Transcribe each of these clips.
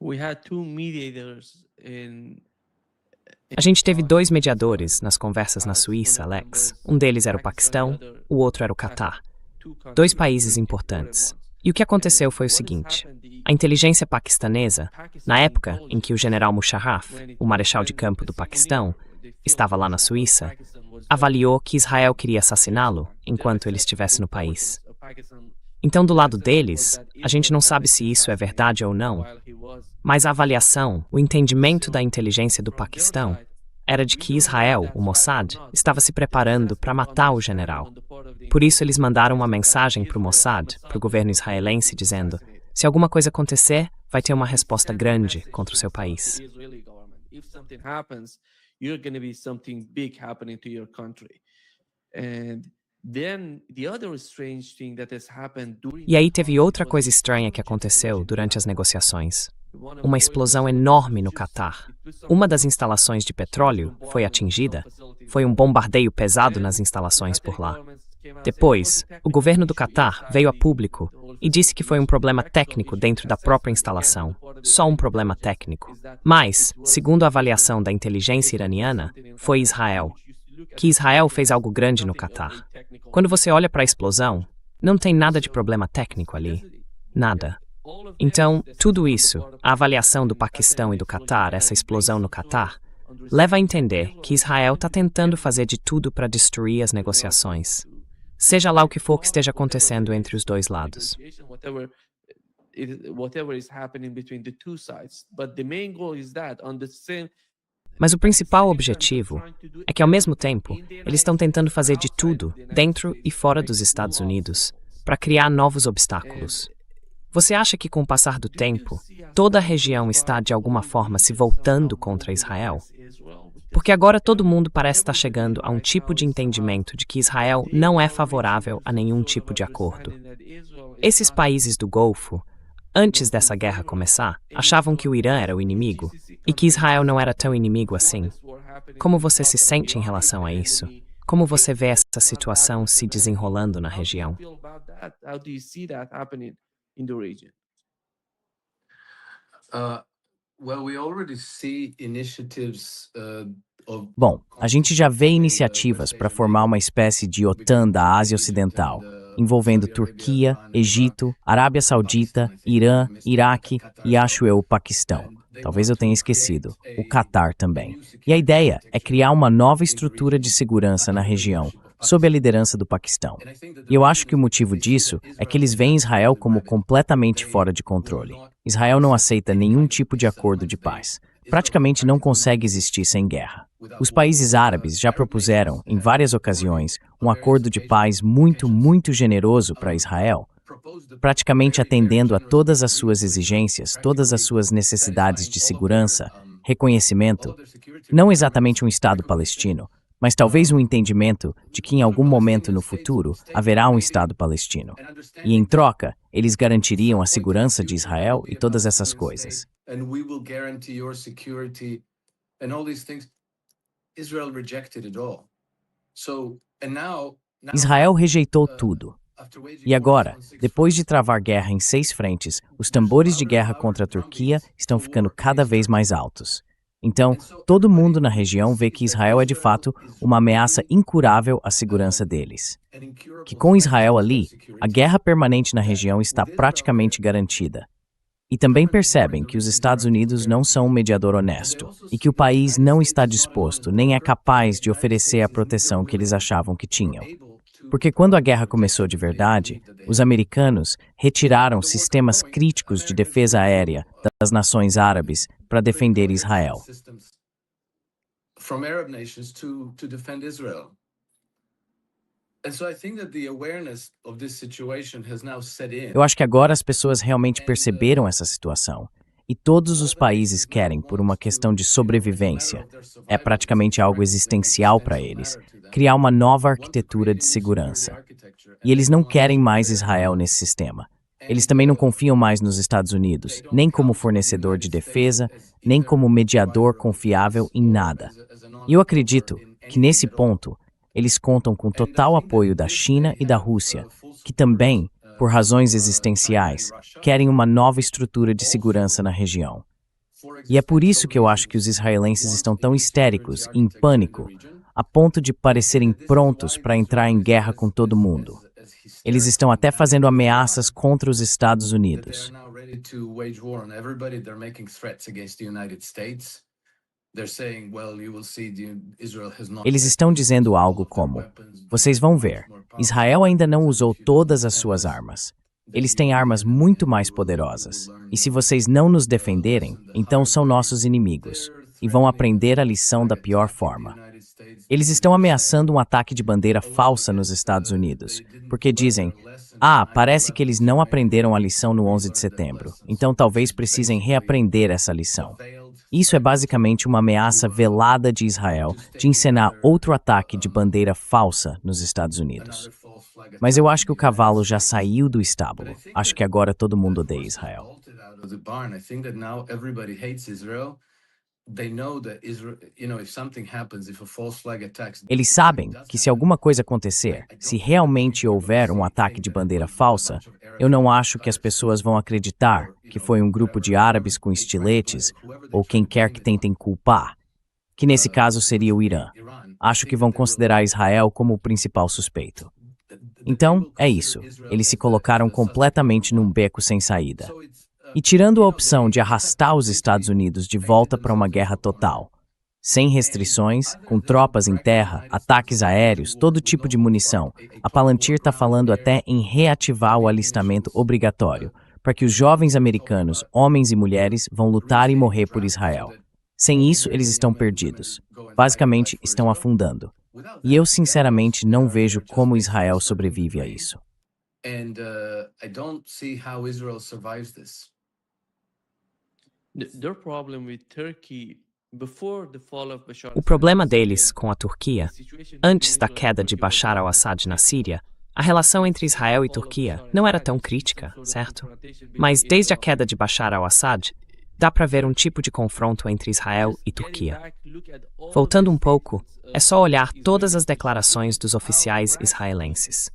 We had two mediators in A gente teve dois mediadores nas conversas na Suíça, Alex. Um deles era o Paquistão, o outro era o Catar. Dois países importantes. E o que aconteceu foi o seguinte: a inteligência paquistanesa, na época em que o general Musharraf, o marechal de campo do Paquistão, estava lá na Suíça, avaliou que Israel queria assassiná-lo enquanto ele estivesse no país. Então, do lado deles, a gente não sabe se isso é verdade ou não, mas a avaliação, o entendimento da inteligência do Paquistão, era de que Israel, o Mossad, estava se preparando para matar o general. Por isso, eles mandaram uma mensagem para o Mossad, para o governo israelense, dizendo: se alguma coisa acontecer, vai ter uma resposta grande contra o seu país. E aí teve outra coisa estranha que aconteceu durante as negociações. Uma explosão enorme no Catar. Uma das instalações de petróleo foi atingida. Foi um bombardeio pesado nas instalações por lá. Depois, o governo do Catar veio a público e disse que foi um problema técnico dentro da própria instalação. Só um problema técnico. Mas, segundo a avaliação da inteligência iraniana, foi Israel. Que Israel fez algo grande no Catar. Quando você olha para a explosão, não tem nada de problema técnico ali. Nada. Então, tudo isso, a avaliação do Paquistão e do Catar, essa explosão no Catar, leva a entender que Israel está tentando fazer de tudo para destruir as negociações. Seja lá o que for que esteja acontecendo entre os dois lados. Mas o principal objetivo é que, ao mesmo tempo, eles estão tentando fazer de tudo, dentro e fora dos Estados Unidos, para criar novos obstáculos. Você acha que, com o passar do tempo, toda a região está, de alguma forma, se voltando contra Israel? Porque agora todo mundo parece estar chegando a um tipo de entendimento de que Israel não é favorável a nenhum tipo de acordo. Esses países do Golfo, antes dessa guerra começar, achavam que o Irã era o inimigo e que Israel não era tão inimigo assim. Como você se sente em relação a isso? Como você vê essa situação se desenrolando na região? Bom, a gente já vê iniciativas para formar uma espécie de OTAN da Ásia Ocidental, envolvendo Turquia, Egito, Arábia Saudita, Irã, Iraque e, acho eu, o Paquistão. Talvez eu tenha esquecido, o Catar também. E a ideia é criar uma nova estrutura de segurança na região, sob a liderança do Paquistão. E eu acho que o motivo disso é que eles veem Israel como completamente fora de controle. Israel não aceita nenhum tipo de acordo de paz. Praticamente não consegue existir sem guerra. Os países árabes já propuseram, em várias ocasiões, um acordo de paz muito generoso para Israel, praticamente atendendo a todas as suas exigências, todas as suas necessidades de segurança, reconhecimento, não exatamente um Estado palestino, mas talvez um entendimento de que em algum momento no futuro haverá um Estado palestino. E em troca, eles garantiriam a segurança de Israel e todas essas coisas. Israel rejeitou tudo. E agora, depois de travar guerra em 6 frentes, os tambores de guerra contra a Turquia estão ficando cada vez mais altos. Então, todo mundo na região vê que Israel é de fato uma ameaça incurável à segurança deles. Que com Israel ali, a guerra permanente na região está praticamente garantida. E também percebem que os Estados Unidos não são um mediador honesto e que o país não está disposto nem é capaz de oferecer a proteção que eles achavam que tinham. Porque quando a guerra começou de verdade, os americanos retiraram sistemas críticos de defesa aérea das nações árabes para defender Israel. Eu acho que agora as pessoas realmente perceberam essa situação. E todos os países querem, por uma questão de sobrevivência, é praticamente algo existencial para eles, criar uma nova arquitetura de segurança. E eles não querem mais Israel nesse sistema. Eles também não confiam mais nos Estados Unidos, nem como fornecedor de defesa, nem como mediador confiável em nada. E eu acredito que, nesse ponto, eles contam com total apoio da China e da Rússia, que também, por razões existenciais, querem uma nova estrutura de segurança na região. E é por isso que eu acho que os israelenses estão tão histéricos, em pânico, a ponto de parecerem prontos para entrar em guerra com todo mundo. Eles estão até fazendo ameaças contra os Estados Unidos. Eles estão dizendo algo como: vocês vão ver, Israel ainda não usou todas as suas armas. Eles têm armas muito mais poderosas. E se vocês não nos defenderem, então são nossos inimigos. E vão aprender a lição da pior forma. Eles estão ameaçando um ataque de bandeira falsa nos Estados Unidos, porque dizem: parece que eles não aprenderam a lição no 11 de setembro, então talvez precisem reaprender essa lição. Isso é basicamente uma ameaça velada de Israel de encenar outro ataque de bandeira falsa nos Estados Unidos. Mas eu acho que o cavalo já saiu do estábulo. Acho que agora todo mundo odeia Israel. Eles sabem que se alguma coisa acontecer, se realmente houver um ataque de bandeira falsa, eu não acho que as pessoas vão acreditar que foi um grupo de árabes com estiletes ou quem quer que tentem culpar, que nesse caso seria o Irã. Acho que vão considerar Israel como o principal suspeito. Então, é isso. Eles se colocaram completamente num beco sem saída. E tirando a opção de arrastar os Estados Unidos de volta para uma guerra total, sem restrições, com tropas em terra, ataques aéreos, todo tipo de munição, a Palantir está falando até em reativar o alistamento obrigatório, para que os jovens americanos, homens e mulheres, vão lutar e morrer por Israel. Sem isso, eles estão perdidos. Basicamente, estão afundando. E eu, sinceramente, não vejo como Israel sobrevive a isso. O problema deles com a Turquia, antes da queda de Bashar al-Assad na Síria, a relação entre Israel e Turquia não era tão crítica, certo? Mas desde a queda de Bashar al-Assad, dá para ver um tipo de confronto entre Israel e Turquia. Voltando um pouco, é só olhar todas as declarações dos oficiais israelenses.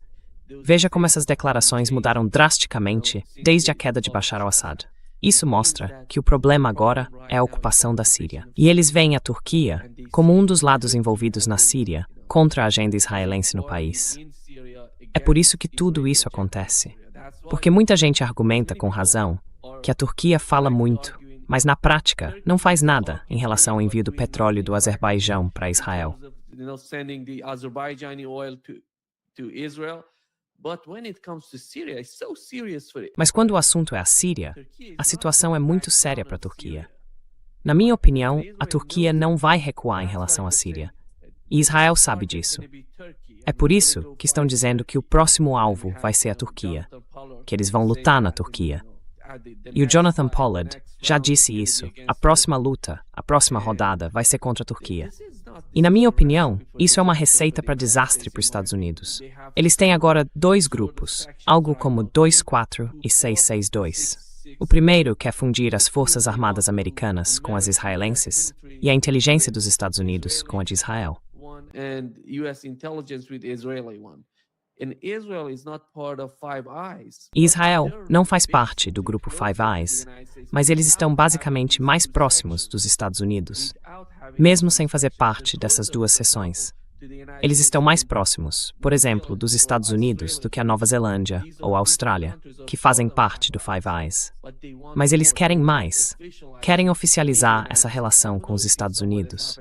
Veja como essas declarações mudaram drasticamente desde a queda de Bashar al-Assad. Isso mostra que o problema agora é a ocupação da Síria. E eles veem a Turquia como um dos lados envolvidos na Síria contra a agenda israelense no país. É por isso que tudo isso acontece. Porque muita gente argumenta com razão que a Turquia fala muito, mas na prática não faz nada em relação ao envio do petróleo do Azerbaijão para Israel. Mas quando o assunto é a Síria, a situação é muito séria para a Turquia. Na minha opinião, a Turquia não vai recuar em relação à Síria. E Israel sabe disso. É por isso que estão dizendo que o próximo alvo vai ser a Turquia, que eles vão lutar na Turquia. E o Jonathan Pollard já disse isso. A próxima luta, a próxima rodada vai ser contra a Turquia. E na minha opinião, isso é uma receita para desastre para os Estados Unidos. Eles têm agora dois grupos, algo como 2-4 e 6-6-2. O primeiro quer fundir as forças armadas americanas com as israelenses e a inteligência dos Estados Unidos com a de Israel. E Israel não faz parte do grupo Five Eyes, mas eles estão basicamente mais próximos dos Estados Unidos, mesmo sem fazer parte dessas duas seções. Eles estão mais próximos, por exemplo, dos Estados Unidos do que a Nova Zelândia ou a Austrália, que fazem parte do Five Eyes. Mas eles querem mais. Querem oficializar essa relação com os Estados Unidos.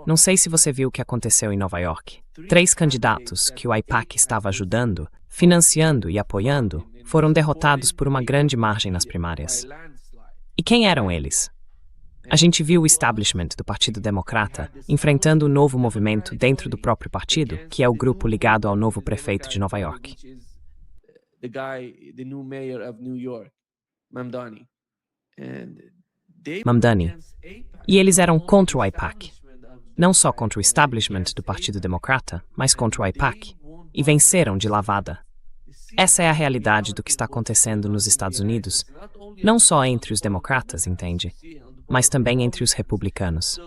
Não sei se você viu o que aconteceu em Nova York. 3 candidatos que o AIPAC estava ajudando, financiando e apoiando, foram derrotados por uma grande margem nas primárias. E quem eram eles? A gente viu o establishment do Partido Democrata enfrentando o novo movimento dentro do próprio partido, que é o grupo ligado ao novo prefeito de Nova York. Mamdani. E eles eram contra o AIPAC. Não só contra o establishment do Partido Democrata, mas contra o AIPAC. E venceram de lavada. Essa é a realidade do que está acontecendo nos Estados Unidos, não só entre os democratas, entende? Mas também entre os republicanos.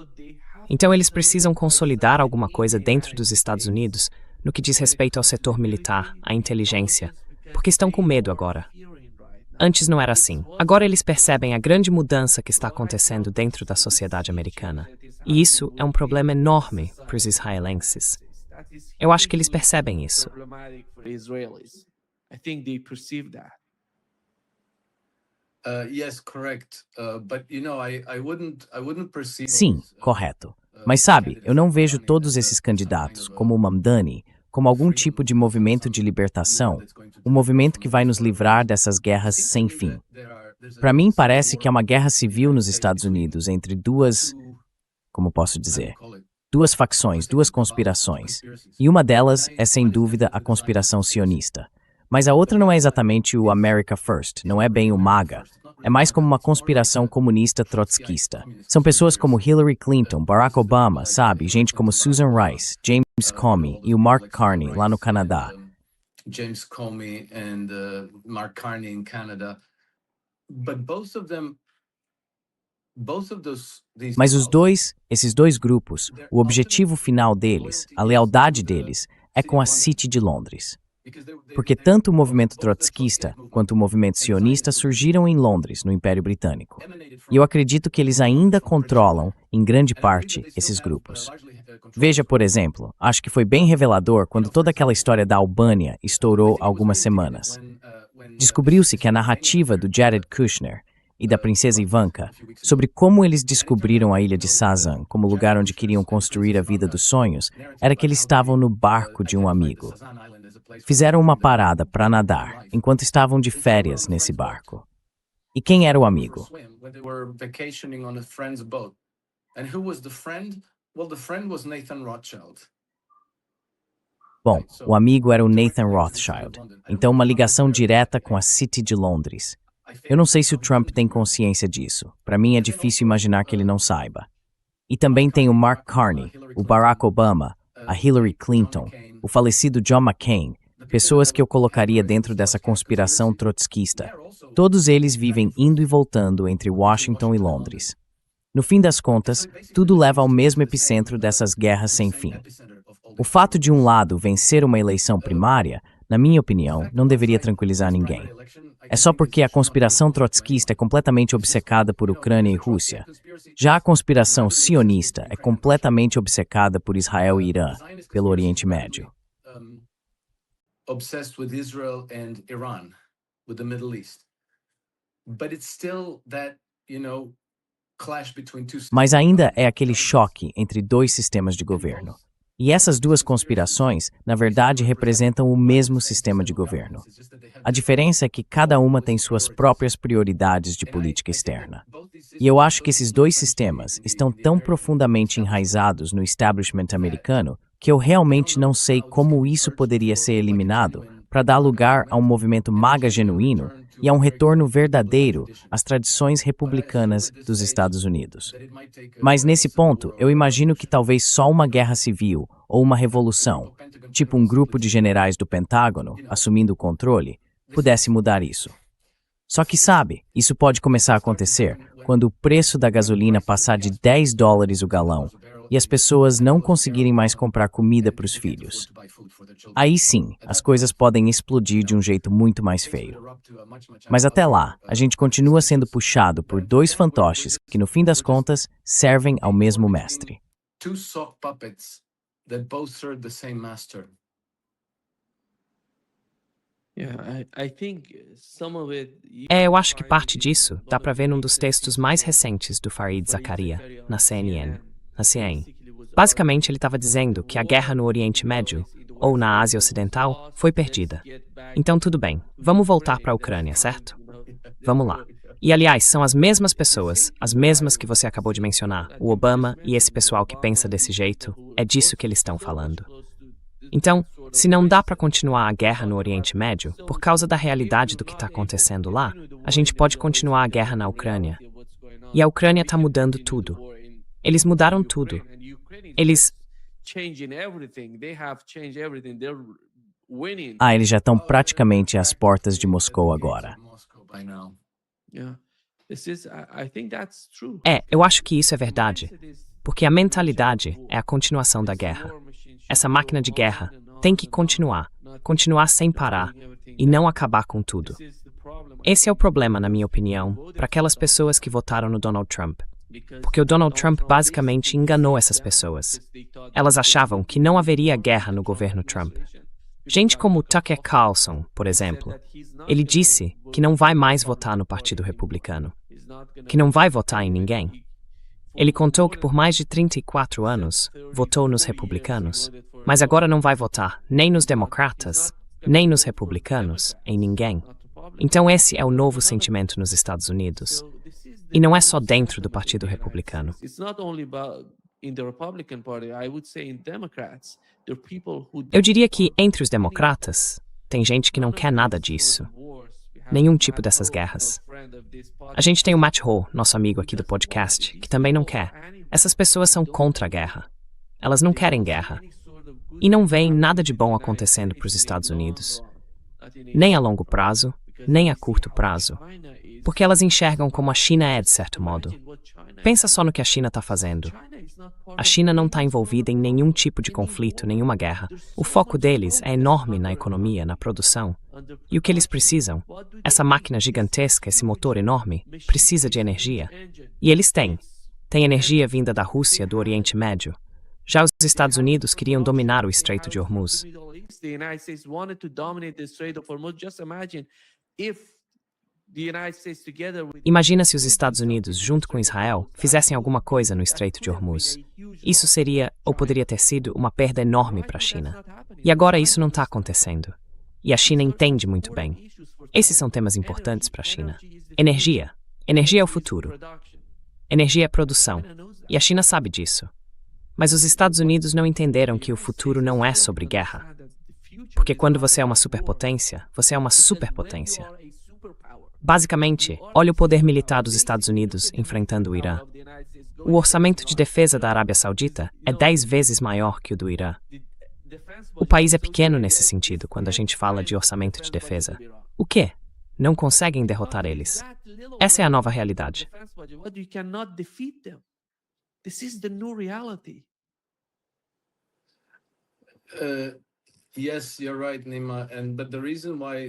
Então eles precisam consolidar alguma coisa dentro dos Estados Unidos no que diz respeito ao setor militar, à inteligência, porque estão com medo agora. Antes não era assim. Agora eles percebem a grande mudança que está acontecendo dentro da sociedade americana. E isso é um problema enorme para os israelenses. Eu acho que eles percebem isso. Sim, correto. Mas sabe, eu não vejo todos esses candidatos, como o Mamdani, como algum tipo de movimento de libertação, um movimento que vai nos livrar dessas guerras sem fim. Para mim, parece que há uma guerra civil nos Estados Unidos entre como posso dizer, duas facções, duas conspirações. E uma delas é, sem dúvida, a conspiração sionista. Mas a outra não é exatamente o America First, não é bem o MAGA. É mais como uma conspiração comunista trotskista. São pessoas como Hillary Clinton, Barack Obama, sabe? Gente como Susan Rice, James Comey e o Mark Carney, lá no Canadá. James Comey and Mark Carney in Canada. But Mas esses dois grupos, o objetivo final deles, a lealdade deles, é com a City de Londres. Porque tanto o movimento trotskista quanto o movimento sionista surgiram em Londres, no Império Britânico. E eu acredito que eles ainda controlam, em grande parte, esses grupos. Veja, por exemplo, acho que foi bem revelador quando toda aquela história da Albânia estourou há algumas semanas. Descobriu-se que a narrativa do Jared Kushner e da princesa Ivanka sobre como eles descobriram a ilha de Sazan como lugar onde queriam construir a vida dos sonhos era que eles estavam no barco de um amigo. Fizeram uma parada para nadar enquanto estavam de férias nesse barco. E quem era o amigo? Bom, o amigo era o Nathan Rothschild, então uma ligação direta com a City de Londres. Eu não sei se o Trump tem consciência disso. Para mim é difícil imaginar que ele não saiba. E também tem o Mark Carney, o Barack Obama, a Hillary Clinton, o falecido John McCain, pessoas que eu colocaria dentro dessa conspiração trotskista. Todos eles vivem indo e voltando entre Washington e Londres. No fim das contas, tudo leva ao mesmo epicentro dessas guerras sem fim. O fato de um lado vencer uma eleição primária, na minha opinião, não deveria tranquilizar ninguém. É só porque a conspiração trotskista é completamente obcecada por Ucrânia e Rússia. Já a conspiração sionista é completamente obcecada por Israel e Irã, pelo Oriente Médio. Obsessed with Israel and Iran, with the Middle East. But it's still that, clash between two. Mas ainda é aquele choque entre dois sistemas de governo. E essas duas conspirações, na verdade, representam o mesmo sistema de governo. A diferença é que cada uma tem suas próprias prioridades de política externa. E eu acho que esses dois sistemas estão tão profundamente enraizados no establishment americano que eu realmente não sei como isso poderia ser eliminado para dar lugar a um movimento MAGA genuíno e a um retorno verdadeiro às tradições republicanas dos Estados Unidos. Mas nesse ponto, eu imagino que talvez só uma guerra civil ou uma revolução, tipo um grupo de generais do Pentágono assumindo o controle, pudesse mudar isso. Só que sabe, isso pode começar a acontecer quando o preço da gasolina passar de $10 o galão e as pessoas não conseguirem mais comprar comida para os filhos. Aí sim, as coisas podem explodir de um jeito muito mais feio. Mas até lá, a gente continua sendo puxado por dois fantoches que, no fim das contas, servem ao mesmo mestre. Eu acho que parte disso dá para ver num dos textos mais recentes do Fareed Zakaria, na CNN. Basicamente, ele estava dizendo que a guerra no Oriente Médio, ou na Ásia Ocidental, foi perdida. Então, tudo bem, vamos voltar para a Ucrânia, certo? Vamos lá. E, aliás, são as mesmas pessoas, as mesmas que você acabou de mencionar, o Obama e esse pessoal que pensa desse jeito, é disso que eles estão falando. Então, se não dá para continuar a guerra no Oriente Médio, por causa da realidade do que está acontecendo lá, a gente pode continuar a guerra na Ucrânia. E a Ucrânia está mudando tudo. Eles mudaram tudo. Eles eles já estão praticamente às portas de Moscou agora. Eu acho que isso é verdade. Porque a mentalidade é a continuação da guerra. Essa máquina de guerra tem que continuar sem parar, e não acabar com tudo. Esse é o problema, na minha opinião, para aquelas pessoas que votaram no Donald Trump. Porque o Donald Trump basicamente enganou essas pessoas. Elas achavam que não haveria guerra no governo Trump. Gente como Tucker Carlson, por exemplo, ele disse que não vai mais votar no Partido Republicano, que não vai votar em ninguém. Ele contou que por mais de 34 anos votou nos republicanos, mas agora não vai votar nem nos democratas, nem nos republicanos, em ninguém. Então esse é o novo sentimento nos Estados Unidos. E não é só dentro do Partido Republicano. Eu diria que entre os democratas, tem gente que não quer nada disso. Nenhum tipo dessas guerras. A gente tem o Matt Ho, nosso amigo aqui do podcast, que também não quer. Essas pessoas são contra a guerra. Elas não querem guerra. E não veem nada de bom acontecendo para os Estados Unidos. Nem a longo prazo, nem a curto prazo. Porque elas enxergam como a China é, de certo modo. Pensa só no que a China está fazendo. A China não está envolvida em nenhum tipo de conflito, nenhuma guerra. O foco deles é enorme na economia, na produção. E o que eles precisam? Essa máquina gigantesca, esse motor enorme, precisa de energia. E eles têm. Tem energia vinda da Rússia, do Oriente Médio. Já os Estados Unidos queriam dominar o Estreito de Hormuz. Imagina se os Estados Unidos, junto com Israel, fizessem alguma coisa no Estreito de Hormuz. Isso seria, ou poderia ter sido, uma perda enorme para a China. E agora isso não está acontecendo. E a China entende muito bem. Esses são temas importantes para a China. Energia. Energia é o futuro. Energia é produção. E a China sabe disso. Mas os Estados Unidos não entenderam que o futuro não é sobre guerra. Porque quando você é uma superpotência, você é uma superpotência. Basicamente, olha o poder militar dos Estados Unidos enfrentando o Irã. O orçamento de defesa da Arábia Saudita é 10 vezes maior que o do Irã. O país é pequeno nesse sentido quando a gente fala de orçamento de defesa. O quê? Não conseguem derrotar eles. Essa é a nova realidade.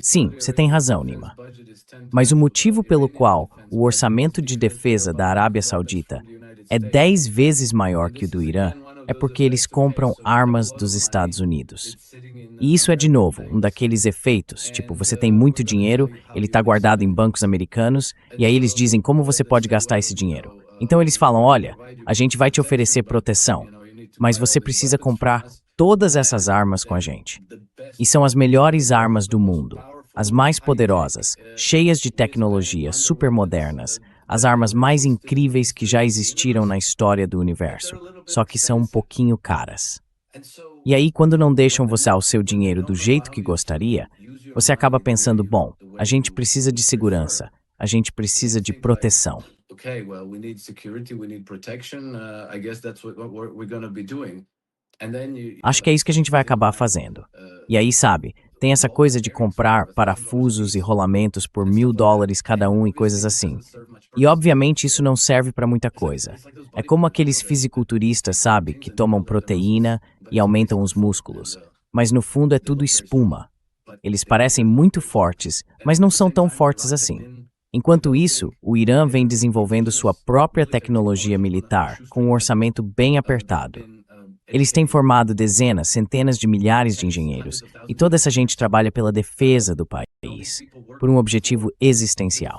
Sim, você tem razão, Nima. Mas o motivo pelo qual o orçamento de defesa da Arábia Saudita é 10 vezes maior que o do Irã é porque eles compram armas dos Estados Unidos. E isso é, de novo, um daqueles efeitos, tipo, você tem muito dinheiro, ele está guardado em bancos americanos, e aí eles dizem como você pode gastar esse dinheiro. Então eles falam, olha, a gente vai te oferecer proteção, mas você precisa comprar todas essas armas com a gente. E são as melhores armas do mundo, as mais poderosas, cheias de tecnologia, super modernas, as armas mais incríveis que já existiram na história do universo, só que são um pouquinho caras. E aí, quando não deixam você usar o seu dinheiro do jeito que gostaria, você acaba pensando, bom, a gente precisa de segurança, a gente precisa de proteção. Acho que é isso que a gente vai acabar fazendo. E aí, sabe, tem essa coisa de comprar parafusos e rolamentos por $1.000 cada um e coisas assim. E obviamente isso não serve para muita coisa. É como aqueles fisiculturistas, sabe, que tomam proteína e aumentam os músculos. Mas no fundo é tudo espuma. Eles parecem muito fortes, mas não são tão fortes assim. Enquanto isso, o Irã vem desenvolvendo sua própria tecnologia militar, com um orçamento bem apertado. Eles têm formado dezenas, centenas de milhares de engenheiros, e toda essa gente trabalha pela defesa do país, por um objetivo existencial.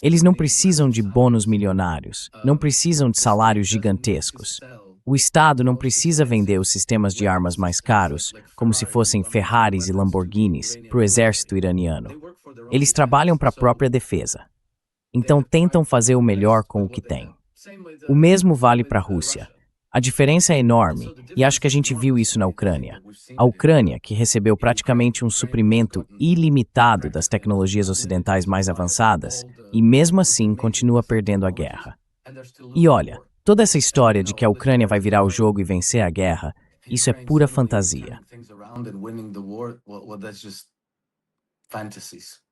Eles não precisam de bônus milionários, não precisam de salários gigantescos. O Estado não precisa vender os sistemas de armas mais caros, como se fossem Ferraris e Lamborghinis, para o exército iraniano. Eles trabalham para a própria defesa. Então tentam fazer o melhor com o que têm. O mesmo vale para a Rússia. A diferença é enorme, e acho que a gente viu isso na Ucrânia. A Ucrânia, que recebeu praticamente um suprimento ilimitado das tecnologias ocidentais mais avançadas, e mesmo assim continua perdendo a guerra. E olha, toda essa história de que a Ucrânia vai virar o jogo e vencer a guerra, isso é pura fantasia. Fantasies.